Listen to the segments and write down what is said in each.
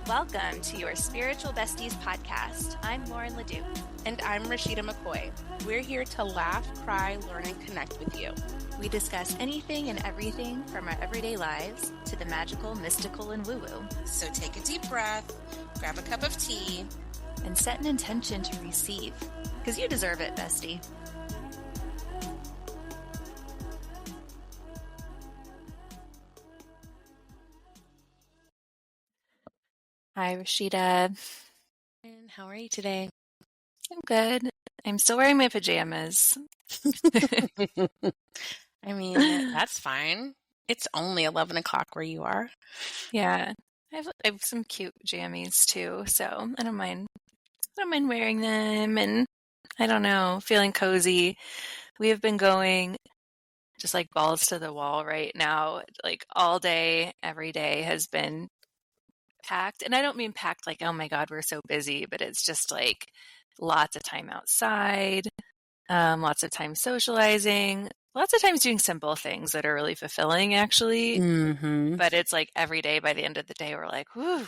Welcome to Your Spiritual Besties Podcast. I'm Lauren Ledoux. And I'm Rashida McCoy. We're here to laugh, cry, learn, and connect with you. We discuss anything and everything from our everyday lives to the magical, mystical, and woo-woo. So take a deep breath, grab a cup of tea, and set an intention to receive, because you deserve it, bestie. Hi, Rashida. And how are you today? I'm good. I'm still wearing my pajamas. I mean, that's fine. It's only 11 o'clock where you are. Yeah. I have some cute jammies too, so I don't mind wearing them, and I don't know, feeling cozy. We have been going just like balls to the wall right now, like all day, every day has been packed. And I don't mean packed like, oh my God, we're so busy, but it's just like lots of time outside, lots of time socializing, lots of times doing simple things that are really fulfilling, actually. Mm-hmm. But it's like every day, by the end of the day, we're like, whoo.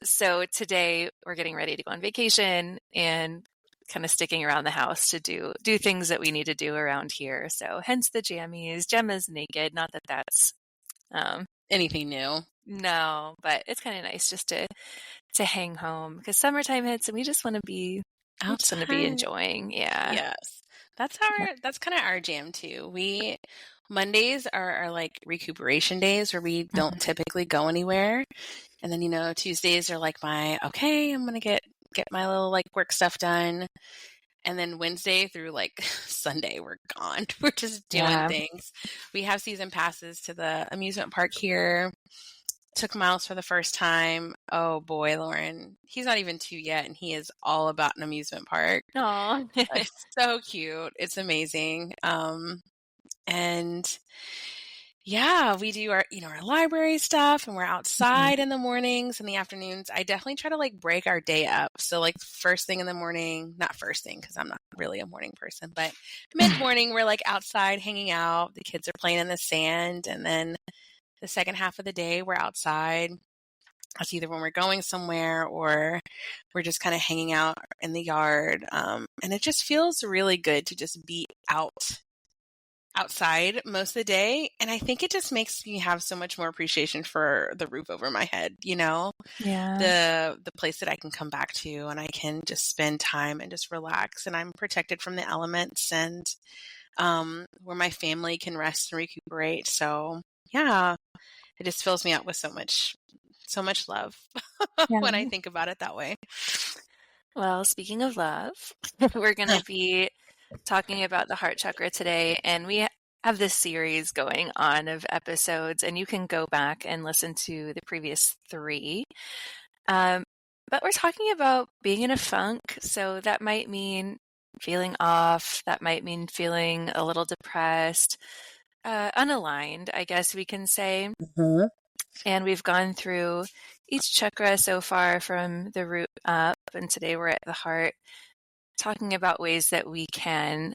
So today we're getting ready to go on vacation and kind of sticking around the house to do things that we need to do around here. So hence the jammies. Gemma's naked. Not that that's anything new. No, but it's kind of nice just to hang home because summertime hits and we just want to be enjoying. Yeah. Yes. That's kind of our jam too. Mondays are like recuperation days where we don't typically go anywhere. And then, Tuesdays are like I'm going to get my little like work stuff done. And then Wednesday through like Sunday, we're gone. We're just doing things. We have season passes to the amusement park here. Took Miles for the first time. Oh boy, Lauren. He's not even 2 yet, and he is all about an amusement park. Aw. It's so cute. It's amazing. And yeah, we do our library stuff, and we're outside in the mornings and the afternoons. I definitely try to like break our day up. So like first thing in the morning, not first thing because I'm not really a morning person, but mid-morning we're like outside hanging out. The kids are playing in the sand, and then the second half of the day we're outside. That's either when we're going somewhere or we're just kind of hanging out in the yard. And it just feels really good to just be outside most of the day. And I think it just makes me have so much more appreciation for the roof over my head, Yeah. the place that I can come back to and I can just spend time and just relax, and I'm protected from the elements, and where my family can rest and recuperate. So yeah, it just fills me up with so much love when I think about it that way. Well, speaking of love, we're going to be talking about the heart chakra today, and we have this series going on of episodes, and you can go back and listen to the previous 3. But we're talking about being in a funk, so that might mean feeling off, that might mean feeling a little depressed, unaligned, I guess we can say. Mm-hmm. And we've gone through each chakra so far from the root up, and today we're at the heart, talking about ways that we can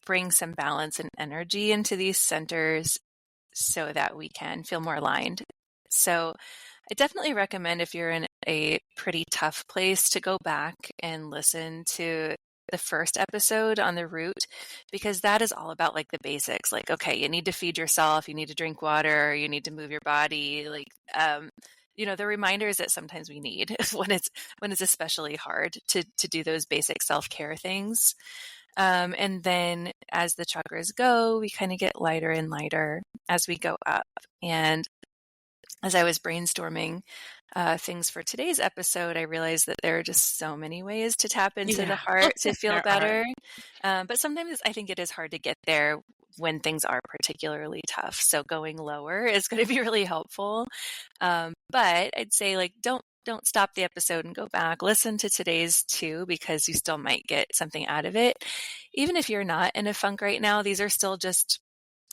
bring some balance and energy into these centers so that we can feel more aligned. So I definitely recommend, if you're in a pretty tough place, to go back and listen to the first episode on the root, because that is all about like the basics. Like, okay, you need to feed yourself, you need to drink water, you need to move your body, like the reminders that sometimes we need when it's especially hard to do those basic self-care things. And then as the chakras go, we kind of get lighter and lighter as we go up. And as I was brainstorming things for today's episode, I realized that there are just so many ways to tap into the heart to feel better. But sometimes I think it is hard to get there when things are particularly tough. So going lower is going to be really helpful. But I'd say like don't stop the episode and go back. Listen to today's too, because you still might get something out of it. Even if you're not in a funk right now, these are still just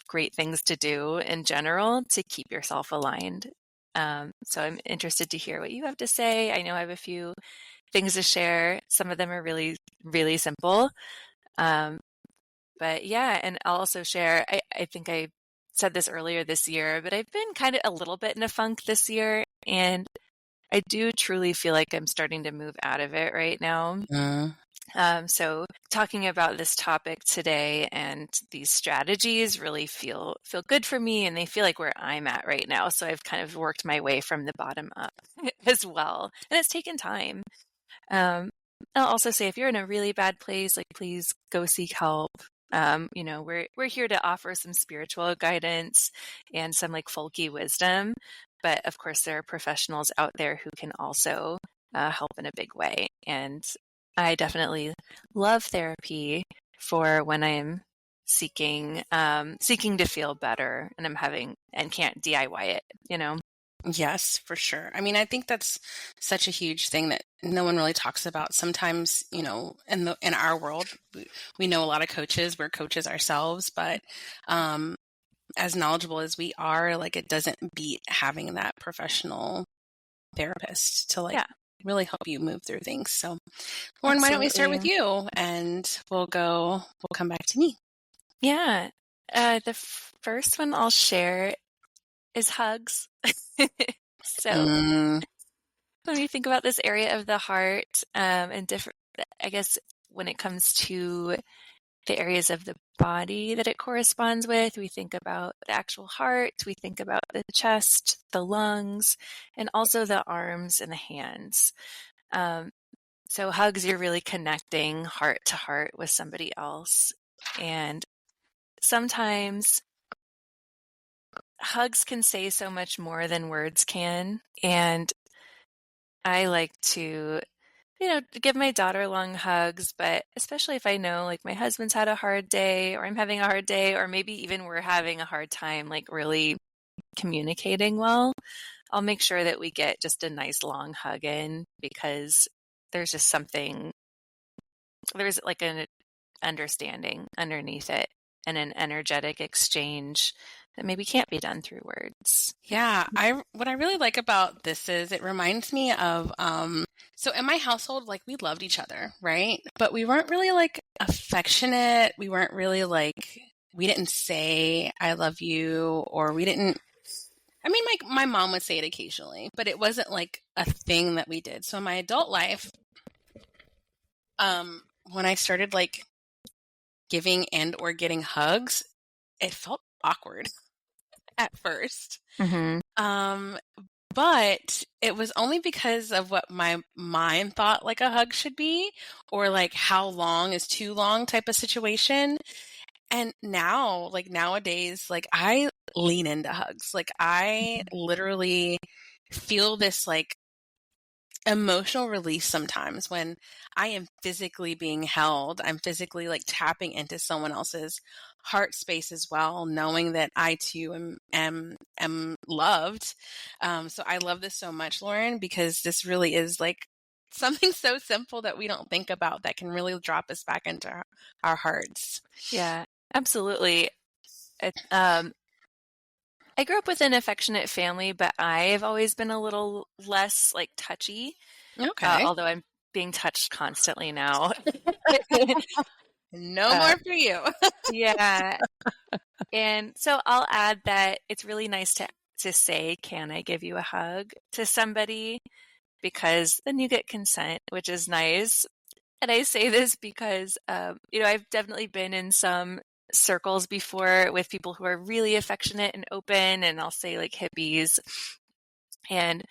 great things to do in general to keep yourself aligned. So I'm interested to hear what you have to say. I know I have a few things to share. Some of them are really, really simple. But yeah, and I'll also share, I think I said this earlier this year, but I've been kind of a little bit in a funk this year, and I do truly feel like I'm starting to move out of it right now. So talking about this topic today and these strategies really feel good for me, and they feel like where I'm at right now. So I've kind of worked my way from the bottom up as well, and it's taken time. I'll also say if you're in a really bad place, like please go seek help. We're here to offer some spiritual guidance and some like folky wisdom, but of course there are professionals out there who can also help in a big way. And I definitely love therapy for when I'm seeking to feel better and can't DIY it, Yes, for sure. I mean, I think that's such a huge thing that no one really talks about. Sometimes, in our world, we know a lot of coaches. We're coaches ourselves, but as knowledgeable as we are, like it doesn't beat having that professional therapist to really help you move through things. So, Lauren, Absolutely. why don't we start with you, and we'll come back to me. Yeah. The first one I'll share is hugs. So when we think about this area of the heart, and different, I guess when it comes to the areas of the body that it corresponds with, we think about the actual heart, we think about the chest, the lungs, and also the arms and the hands. So hugs, you're really connecting heart to heart with somebody else. And sometimes hugs can say so much more than words can. And I like to, give my daughter long hugs, but especially if I know like my husband's had a hard day or I'm having a hard day, or maybe even we're having a hard time, like really communicating well, I'll make sure that we get just a nice long hug in, because there's just there's like an understanding underneath it and an energetic exchange that maybe can't be done through words. Yeah, what I really like about this is it reminds me of so in my household, like we loved each other, right? But we weren't really like affectionate. We weren't really like, we didn't say I love you, or we didn't, I mean, like my mom would say it occasionally, but it wasn't like a thing that we did. So in my adult life, when I started like giving and or getting hugs, it felt awkward at first. But it was only because of what my mind thought like a hug should be, or like how long is too long type of situation. And now, like nowadays, like I lean into hugs. Like I literally feel this like emotional release sometimes when I am physically being held. I'm physically like tapping into someone else's heart space as well, knowing that I too am loved. So I love this so much, Lauren, because this really is like something so simple that we don't think about that can really drop us back into our hearts. Yeah, absolutely. I grew up with an affectionate family, but I've always been a little less like touchy. Okay. Although I'm being touched constantly now. No more for you. Yeah. And so I'll add that it's really nice to say, can I give you a hug to somebody? Because then you get consent, which is nice. And I say this because, I've definitely been in some circles before with people who are really affectionate and open, and I'll say like hippies. And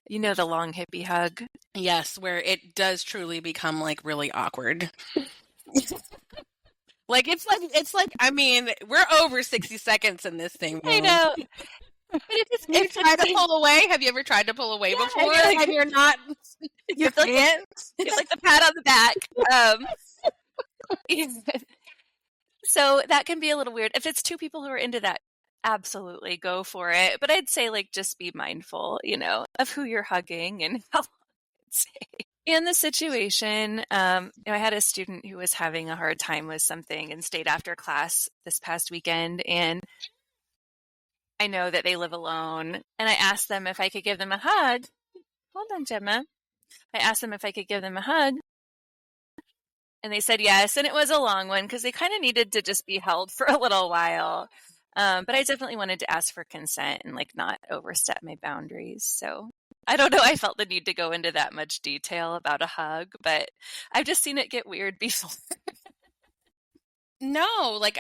the long hippie hug. Yes, where it does truly become like really awkward. Like it's like I mean, we're over 60 seconds in this thing. I know. But if you try to pull away, have you ever tried to pull away before? And you're not. You can't. It's like the pat on the back. So that can be a little weird. If it's two people who are into that, absolutely go for it. But I'd say like just be mindful, of who you're hugging and how long it's in the situation. I had a student who was having a hard time with something and stayed after class this past weekend, and I know that they live alone, and I asked them if I could give them a hug. Hold on, Gemma. I asked them if I could give them a hug, and they said yes, and it was a long one because they kind of needed to just be held for a little while. But I definitely wanted to ask for consent and like not overstep my boundaries. So I don't know. I felt the need to go into that much detail about a hug, but I've just seen it get weird before. No, like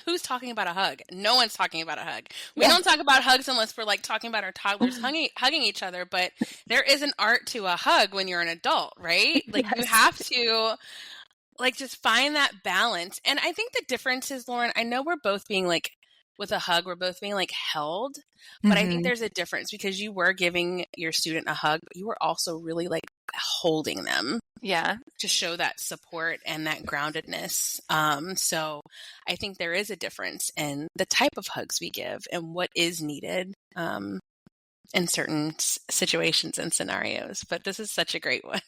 who's talking about a hug? No one's talking about a hug. We Yeah. don't talk about hugs unless we're like talking about our toddlers hugging each other, but there is an art to a hug when you're an adult, right? Like you Yes. have to like just find that balance. And I think the difference is, Lauren, I know we're both being like with a hug, we're both being like held, but I think there's a difference because you were giving your student a hug, but you were also really like holding them. Yeah. To show that support and that groundedness. So I think there is a difference in the type of hugs we give and what is needed in certain situations and scenarios. But this is such a great one.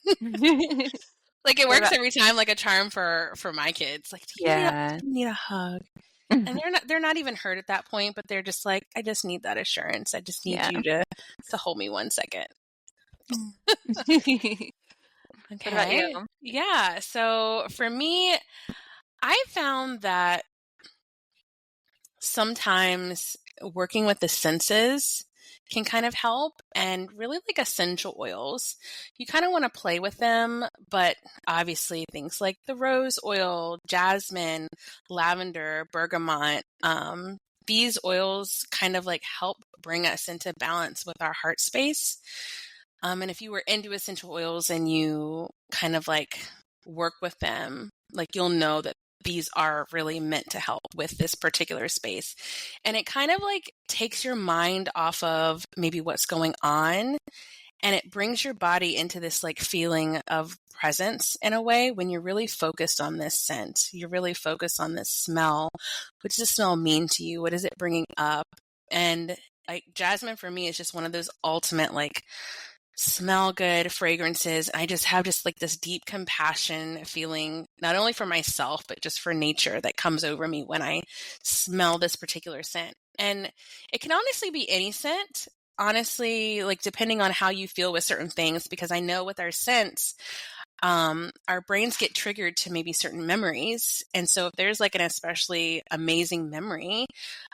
Like it works every time, like a charm for my kids. Like, do you need a hug? And they're not even hurt at that point, but they're just like, I just need that assurance. I just need you to hold me 1 second. Okay. What about you? Yeah. So for me, I found that sometimes working with the senses can kind of help, and really like essential oils. You kind of want to play with them, but obviously things like the rose oil, jasmine, lavender, bergamot, these oils kind of like help bring us into balance with our heart space. And if you were into essential oils and you kind of like work with them, like you'll know that these are really meant to help with this particular space. And it kind of like takes your mind off of maybe what's going on, and it brings your body into this like feeling of presence in a way when you're really focused on this scent. You're really focused on this smell. What does the smell mean to you? What is it bringing up? And like jasmine for me is just one of those ultimate like smell good fragrances. I just have like this deep compassion feeling, not only for myself, but just for nature that comes over me when I smell this particular scent. And it can honestly be any scent, honestly, like depending on how you feel with certain things, because I know with our scents, our brains get triggered to maybe certain memories. And so if there's like an especially amazing memory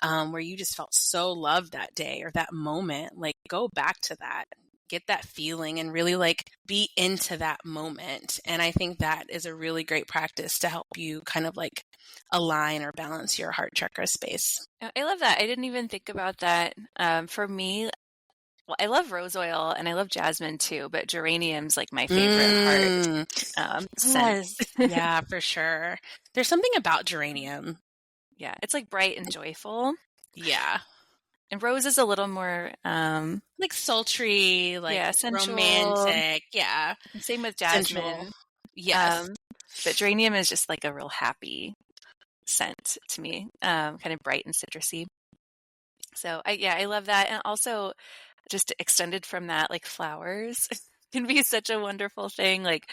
where you just felt so loved that day or that moment, like go back to that. Get that feeling and really like be into that moment. And I think that is a really great practice to help you kind of like align or balance your heart chakra space. I love that. I didn't even think about that. For me, well, I love rose oil and I love jasmine too, but geranium's like my favorite heart scent. Yeah, for sure. There's something about geranium. Yeah, it's like bright and joyful. Yeah. And rose is a little more like sultry, like sensual, romantic. Yeah. Same with jasmine. Sensual. Yes. But geranium is just like a real happy scent to me, kind of bright and citrusy. So I love that. And also just extended from that, like flowers can be such a wonderful thing. Like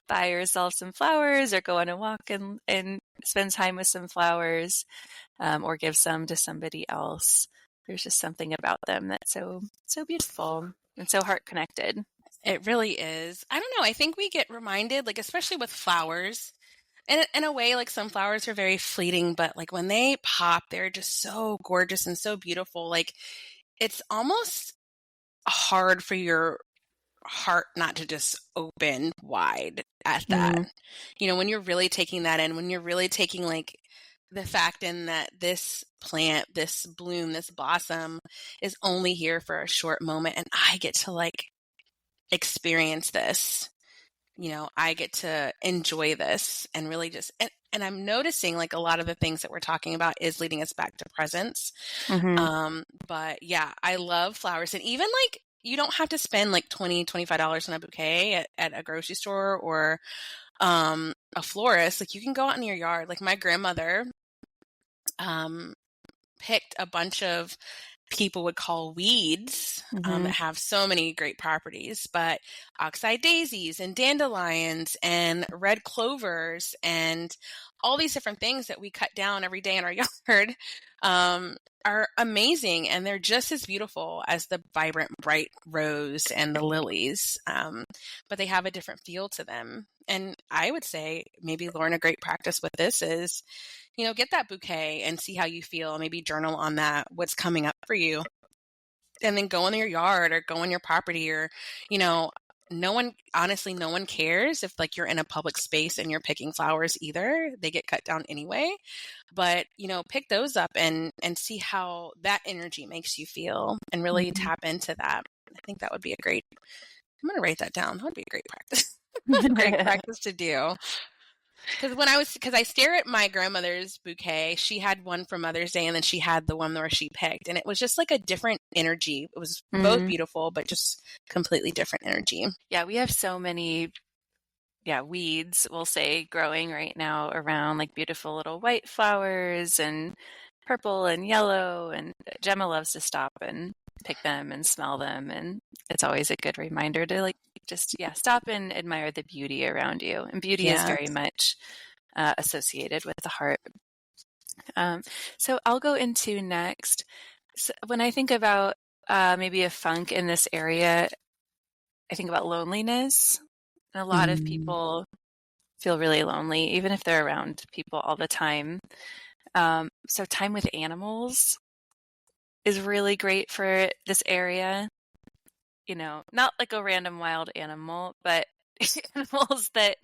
buy yourself some flowers or go on a walk and spend time with some flowers, or give some to somebody else. There's just something about them that's so beautiful and so heart connected. It really is. I don't know. I think we get reminded, like, especially with flowers, and in a way, like some flowers are very fleeting, but like when they pop, they're just so gorgeous and so beautiful. Like it's almost hard for your heart not to just open wide at that. You know, when you're really taking that in, when you're really taking like the fact in that this plant, this bloom, this blossom is only here for a short moment, and I get to like experience this. You know, I get to enjoy this and really just, and I'm noticing like a lot of the things that we're talking about is leading us back to presence. But yeah, I love flowers. And even like, you don't have to spend like $25 on a bouquet at a grocery store or a florist. Like you can go out in your yard. Like my grandmother picked a bunch of people would call weeds that have so many great properties, but oxeye daisies and dandelions and red clovers and all these different things that we cut down every day in our yard are amazing, and they're just as beautiful as the vibrant, bright rose and the lilies, but they have a different feel to them. And I would say maybe, Lauren, a great practice with this is, get that bouquet and see how you feel. Maybe journal on that, what's coming up for you. And then go in your yard or go on your property or, no one cares if like you're in a public space and you're picking flowers either. They get cut down anyway. But, pick those up and see how that energy makes you feel and really tap into that. I think that would be I'm going to write that down. That would be a great practice. Great practice to do. Because I stare at my grandmother's bouquet. She had one for Mother's Day, and then she had the one where she picked, and it was just like a different energy. It was both beautiful, but just completely different energy. Yeah, we have so many, weeds, we'll say, growing right now around, like beautiful little white flowers and purple and yellow. And Gemma loves to stop and pick them and smell them, and it's always a good reminder to like just stop and admire the beauty around you. And beauty is very much associated with the heart. So I'll go into next. So when I think about maybe a funk in this area, I think about loneliness. And a lot of people feel really lonely, even if they're around people all the time. So time with animals is really great for this area. Not like a random wild animal, but animals that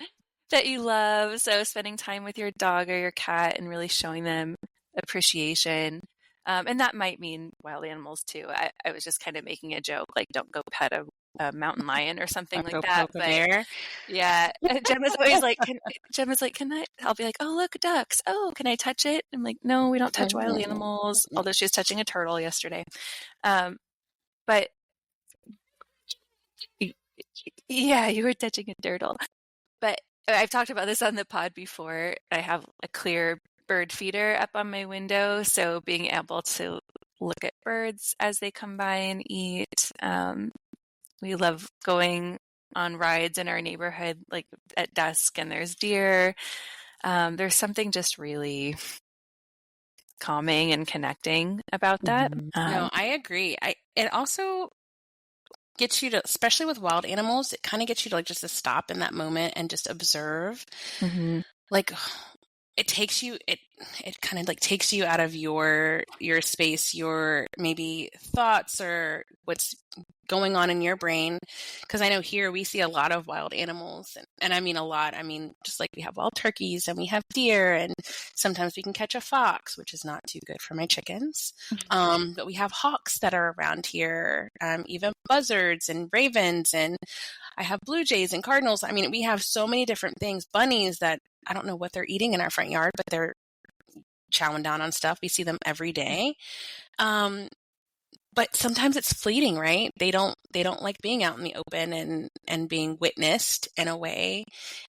you love. So spending time with your dog or your cat and really showing them appreciation. And that might mean wild animals too. I was just kind of making a joke, like don't go pet a mountain lion or something like that. But bear. Yeah, Gemma's always like, can I? I'll be like, oh look, ducks. Oh, can I touch it? I'm like, no, we don't touch wild animals. Although she was touching a turtle yesterday. But yeah, you were touching a turtle. But I've talked about this on the pod before. I have a clear bird feeder up on my window, so being able to look at birds as they come by and eat. We love going on rides in our neighborhood, like at dusk, and there's deer. There's something just really calming and connecting about that. No, I agree. It also gets you to, especially with wild animals, it kind of gets you to like just to stop in that moment and just observe. Like it kind of like takes you out of your space, your maybe thoughts or what's going on in your brain. Because I know here we see a lot of wild animals, and I mean a lot. I mean, just like we have wild turkeys and we have deer, and sometimes we can catch a fox, which is not too good for my chickens. But we have hawks that are around here, even buzzards and ravens, and I have blue jays and cardinals. I mean, we have so many different things. Bunnies that I don't know what they're eating in our front yard, but they're chowing down on stuff. We see them every day. But sometimes it's fleeting, right? They don't like being out in the open and being witnessed in a way.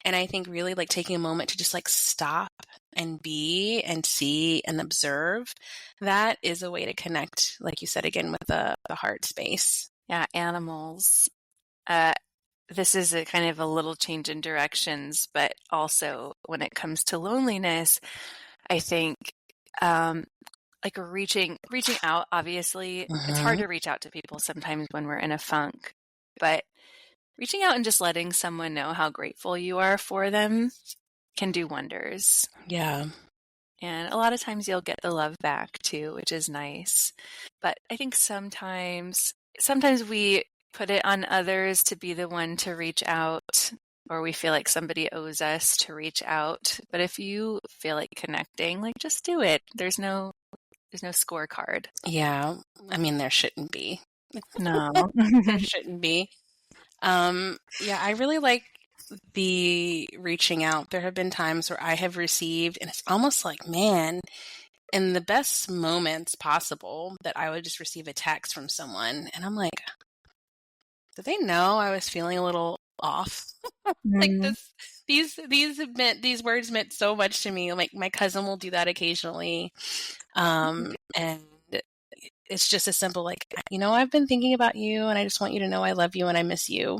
And I think really like taking a moment to just like stop and be and see and observe, that is a way to connect, like you said, again, with the heart space. Yeah, animals. This is a kind of a little change in directions, but also when it comes to loneliness, I think like reaching out, obviously, it's hard to reach out to people sometimes when we're in a funk, but reaching out and just letting someone know how grateful you are for them can do wonders. Yeah. And a lot of times you'll get the love back too, which is nice. But I think sometimes we put it on others to be the one to reach out, or we feel like somebody owes us to reach out. But if you feel like connecting, like just do it. There's no scorecard. Yeah. I mean, there shouldn't be. No. There shouldn't be. Yeah, I really like the reaching out. There have been times where I have received, and it's almost like, man, in the best moments possible, that I would just receive a text from someone, and I'm like, did they know I was feeling a little off? Like these words meant so much to me. Like my cousin will do that occasionally. And it's just as simple, like, I've been thinking about you and I just want you to know I love you and I miss you.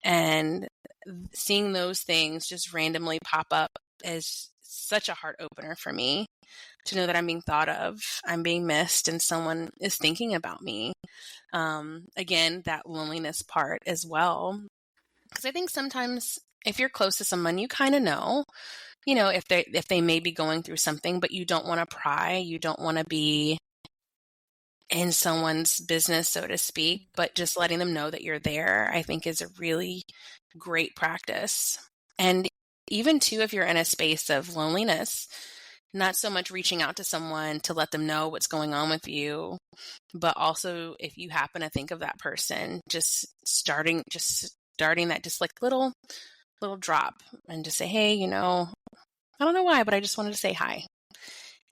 And seeing those things just randomly pop up is such a heart opener for me, to know that I'm being thought of, I'm being missed, and someone is thinking about me. Again, that loneliness part as well. Because I think sometimes if you're close to someone, you kind of know, if they may be going through something, but you don't want to pry. You don't want to be in someone's business, so to speak, but just letting them know that you're there, I think is a really great practice. And even too, if you're in a space of loneliness, not so much reaching out to someone to let them know what's going on with you, but also if you happen to think of that person, just starting that just like little drop and just say, hey, I don't know why, but I just wanted to say hi.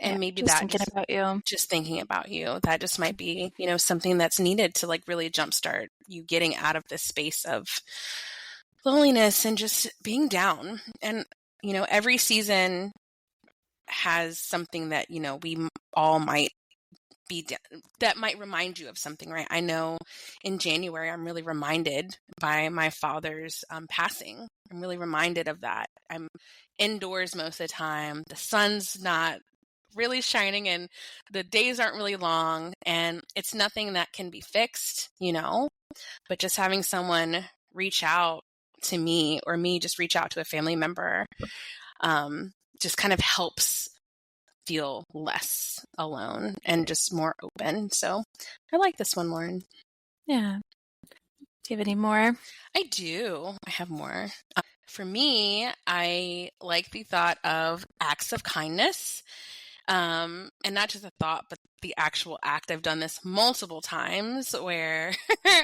And maybe just that thinking about you. Just thinking about you, that just might be, something that's needed to like really jumpstart you getting out of this space of loneliness and just being down. And, every season has something that, we all might be that might remind you of something, right? I know in January, I'm really reminded by my father's passing. I'm really reminded of that. I'm indoors most of the time. The sun's not really shining and the days aren't really long, and it's nothing that can be fixed, but just having someone reach out to me or me just reach out to a family member just kind of helps feel less alone and just more open. So I like this one, Lauren. Yeah. Do you have any more? I do. I have more. For me, I like the thought of acts of kindness. And not just a thought, but the actual act. I've done this multiple times where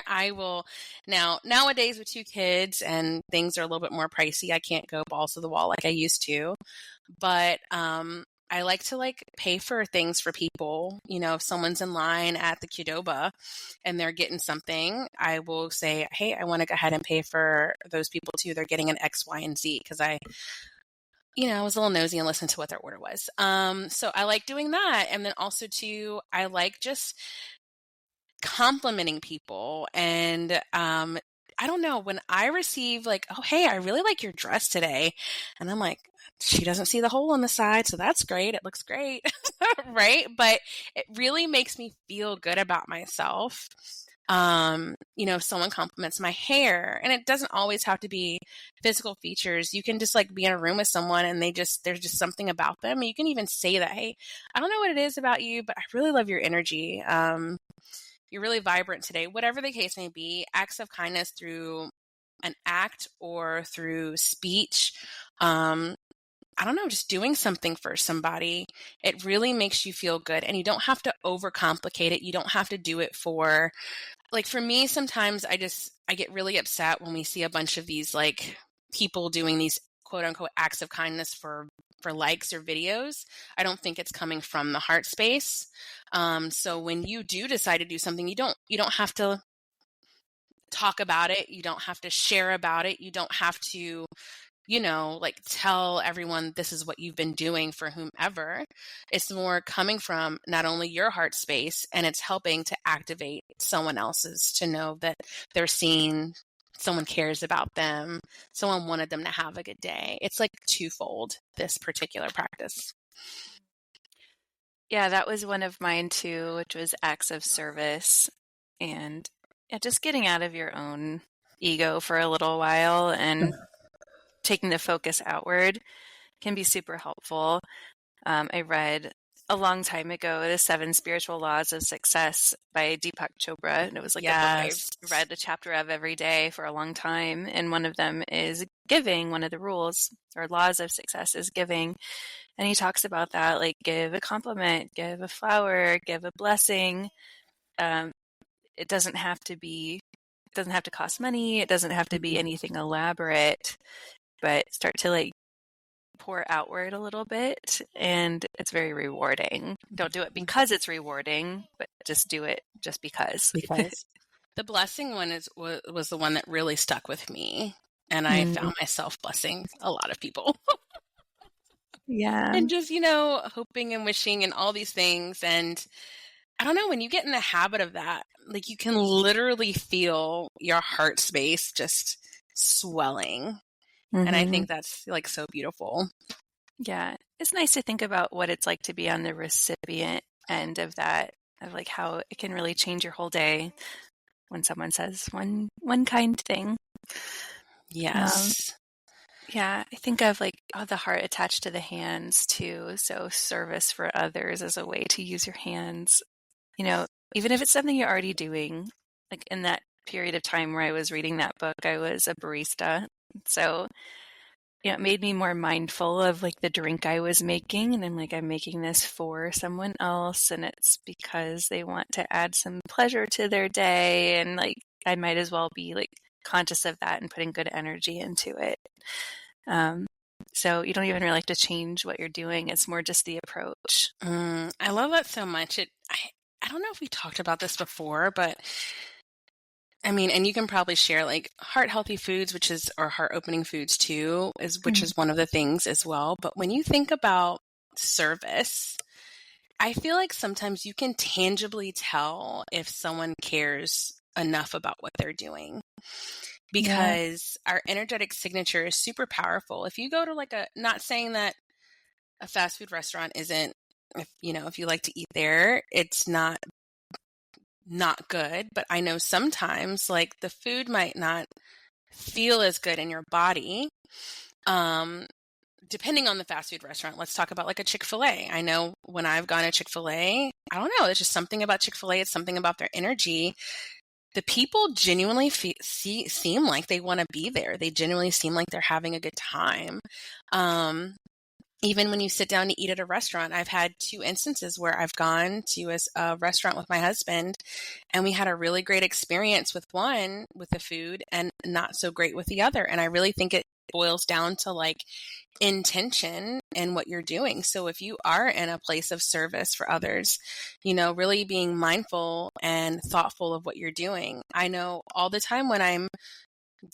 I will nowadays with 2 kids and things are a little bit more pricey. I can't go balls to the wall like I used to, but, I like to pay for things for people. If someone's in line at the Qdoba and they're getting something, I will say, hey, I want to go ahead and pay for those people too. They're getting an X, Y, and Z because I was a little nosy and listened to what their order was. So I like doing that. And then also too, I like just complimenting people. And I don't know, when I receive oh, hey, I really like your dress today. And I'm like, she doesn't see the hole on the side, so that's great. It looks great. Right? But it really makes me feel good about myself. If someone compliments my hair, and it doesn't always have to be physical features. You can just be in a room with someone and there's just something about them. You can even say that, hey, I don't know what it is about you, but I really love your energy. You're really vibrant today. Whatever the case may be, acts of kindness through an act or through speech. I don't know, just doing something for somebody, it really makes you feel good. And you don't have to overcomplicate it. You don't have to do it for me, sometimes I get really upset when we see a bunch of these people doing these quote unquote acts of kindness for likes or videos. I don't think it's coming from the heart space. So when you do decide to do something, you don't have to talk about it. You don't have to share about it. You don't have to, tell everyone this is what you've been doing for whomever. It's more coming from not only your heart space, and it's helping to activate someone else's to know that they're seen, someone cares about them, someone wanted them to have a good day. It's twofold, this particular practice. Yeah, that was one of mine too, which was acts of service. And just getting out of your own ego for a little while and taking the focus outward can be super helpful. I read a long time ago The 7 Spiritual Laws of Success by Deepak Chopra, and it was a book I've read a chapter of every day for a long time. And one of them is giving. One of the rules or laws of success is giving. And he talks about that, give a compliment, give a flower, give a blessing. It doesn't have to cost money. It doesn't have to be anything elaborate, but start to pour outward a little bit, and it's very rewarding. Don't do it because it's rewarding, but just do it just because. The blessing one was the one that really stuck with me, and I found myself blessing a lot of people. Yeah. And just, hoping and wishing and all these things. And I don't know, when you get in the habit of that, you can literally feel your heart space just swelling. And I think that's so beautiful. Yeah. It's nice to think about what it's like to be on the recipient end of that, of how it can really change your whole day when someone says one kind thing. Yes. Yeah, I think of like the heart attached to the hands too. So service for others as a way to use your hands, even if it's something you're already doing. Like in that period of time where I was reading that book, I was a barista. So, it made me more mindful of like the drink I was making. And I'm like, I'm making this for someone else. And it's because they want to add some pleasure to their day. And like, I might as well be like conscious of that and putting good energy into it. So you don't even really have to change what you're doing. It's more just the approach. I love that so much. I don't know if we talked about this before, but I mean, and you can probably share like heart healthy foods, or heart opening foods too, which is one of the things as well. But when you think about service, I feel like sometimes you can tangibly tell if someone cares enough about what they're doing, because our energetic signature is super powerful. If you go to not saying that a fast food restaurant isn't, if you like to eat there, it's not good, but I know sometimes like the food might not feel as good in your body. Depending on the fast food restaurant, let's talk about like a Chick-fil-A. I know when I've gone to Chick-fil-A, I don't know, there's just something about Chick-fil-A. It's something about their energy. The people genuinely seem like they want to be there. They genuinely seem like they're having a good time. Even when you sit down to eat at a restaurant, I've had 2 instances where I've gone to a restaurant with my husband, and we had a really great experience with one, with the food, and not so great with the other. And I really think it boils down to like intention and what you're doing. So if you are in a place of service for others, really being mindful and thoughtful of what you're doing. I know all the time when I'm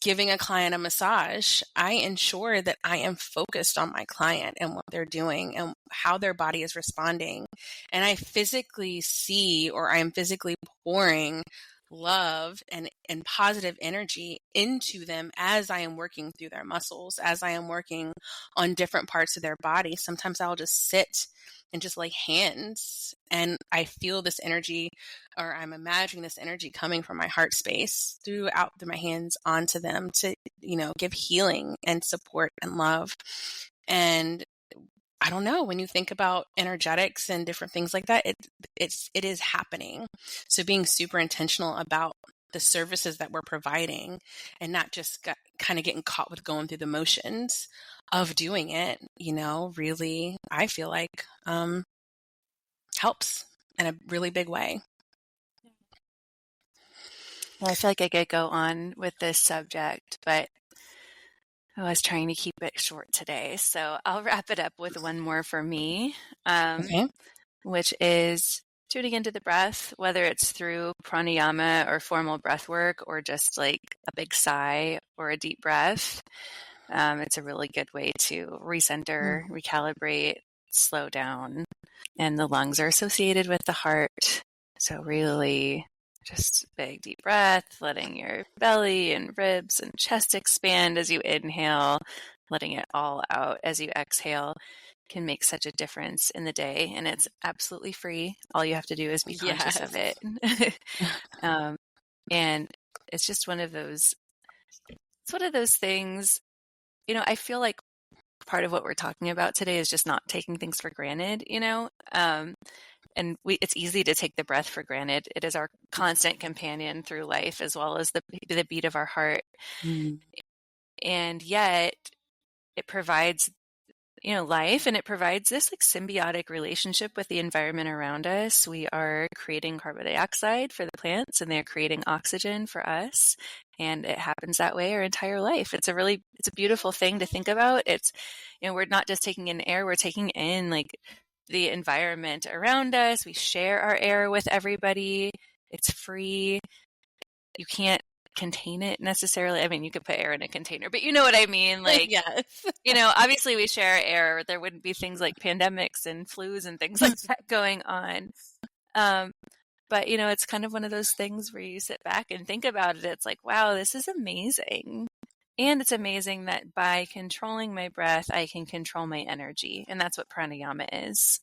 giving a client a massage, I ensure that I am focused on my client and what they're doing and how their body is responding. And I physically see, or I am physically pouring love and positive energy into them as I am working through their muscles, as I am working on different parts of their body. Sometimes I'll just sit and just lay hands, and I feel this energy, or I'm imagining this energy coming from my heart space through my hands onto them to, give healing and support and love. And I don't know, when you think about energetics and different things like that, it is happening. So being super intentional about the services that we're providing, and not just kind of getting caught with going through the motions of doing it, really, I feel like helps in a really big way. Well, I feel like I could go on with this subject, but I was trying to keep it short today. So I'll wrap it up with one more for me, Okay. which is tuning into the breath, whether it's through pranayama or formal breath work, or just like a big sigh or a deep breath. It's a really good way to recenter, recalibrate, slow down. And the lungs are associated with the heart. So really just big deep breath, letting your belly and ribs and chest expand as you inhale, letting it all out as you exhale can make such a difference in the day. And it's absolutely free. All you have to do is be conscious of it. And it's just one of those things, I feel like part of what we're talking about today is just not taking things for granted, and it's easy to take the breath for granted. It is our constant companion through life, as well as the beat of our heart. And yet it provides, life, and it provides this like symbiotic relationship with the environment around us. We are creating carbon dioxide for the plants, and they're creating oxygen for us. And it happens that way our entire life. It's a beautiful thing to think about. It's, we're not just taking in air, we're taking in like the environment around us. We share our air with everybody. It's free. You can't contain it necessarily. I mean, you could put air in a container, but you know what I mean? Like, yes. Obviously we share air. There wouldn't be things like pandemics and flus and things like that going on. But, it's kind of one of those things where you sit back and think about it. It's like, wow, this is amazing. And it's amazing that by controlling my breath, I can control my energy. And that's what pranayama is.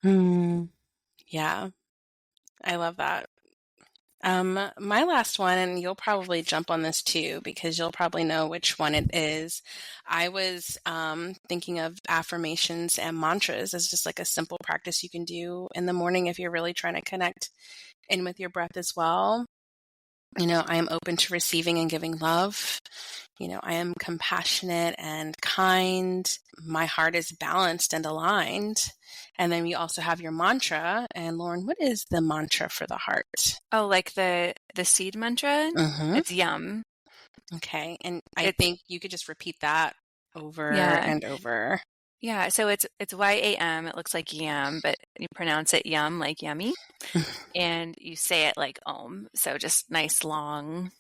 Yeah. I love that. My last one, and you'll probably jump on this too, because you'll probably know which one it is. I was thinking of affirmations and mantras as just like a simple practice you can do in the morning if you're really trying to connect in with your breath as well. I am open to receiving and giving love. I am compassionate and kind. My heart is balanced and aligned. And then you also have your mantra. And Lauren, what is the mantra for the heart? Oh, like the seed mantra? Mm-hmm. It's yum. Okay. And I think you could just repeat that over and over. Yeah. So it's YAM. It looks like yam, but you pronounce it yum, like yummy. And you say it like om. So just nice long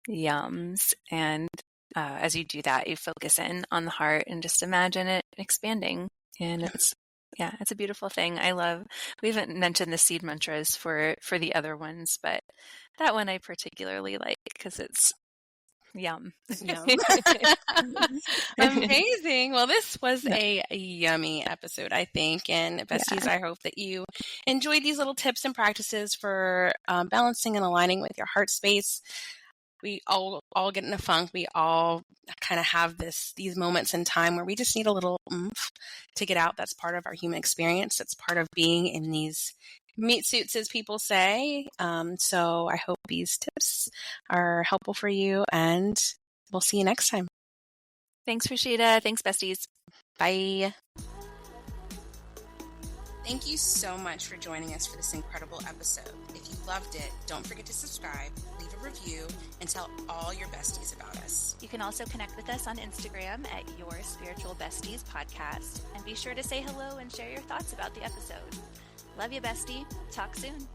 yums. And as you do that, you focus in on the heart and just imagine it expanding. And it's a beautiful thing. We haven't mentioned the seed mantras for the other ones, but that one I particularly like because it's yum. Yum. Amazing. Well, this was a yummy episode, I think. And besties, I hope that you enjoyed these little tips and practices for balancing and aligning with your heart space. We all get in a funk. We all kind of have these moments in time where we just need a little oomph to get out. That's part of our human experience. That's part of being in these meat suits, as people say. So I hope these tips are helpful for you, and we'll see you next time. Thanks, Rashida. Thanks, besties. Bye. Thank you so much for joining us for this incredible episode. If you loved it, don't forget to subscribe, leave a review, and tell all your besties about us. You can also connect with us on Instagram at Your Spiritual Besties Podcast, and be sure to say hello and share your thoughts about the episode. Love you, bestie. Talk soon.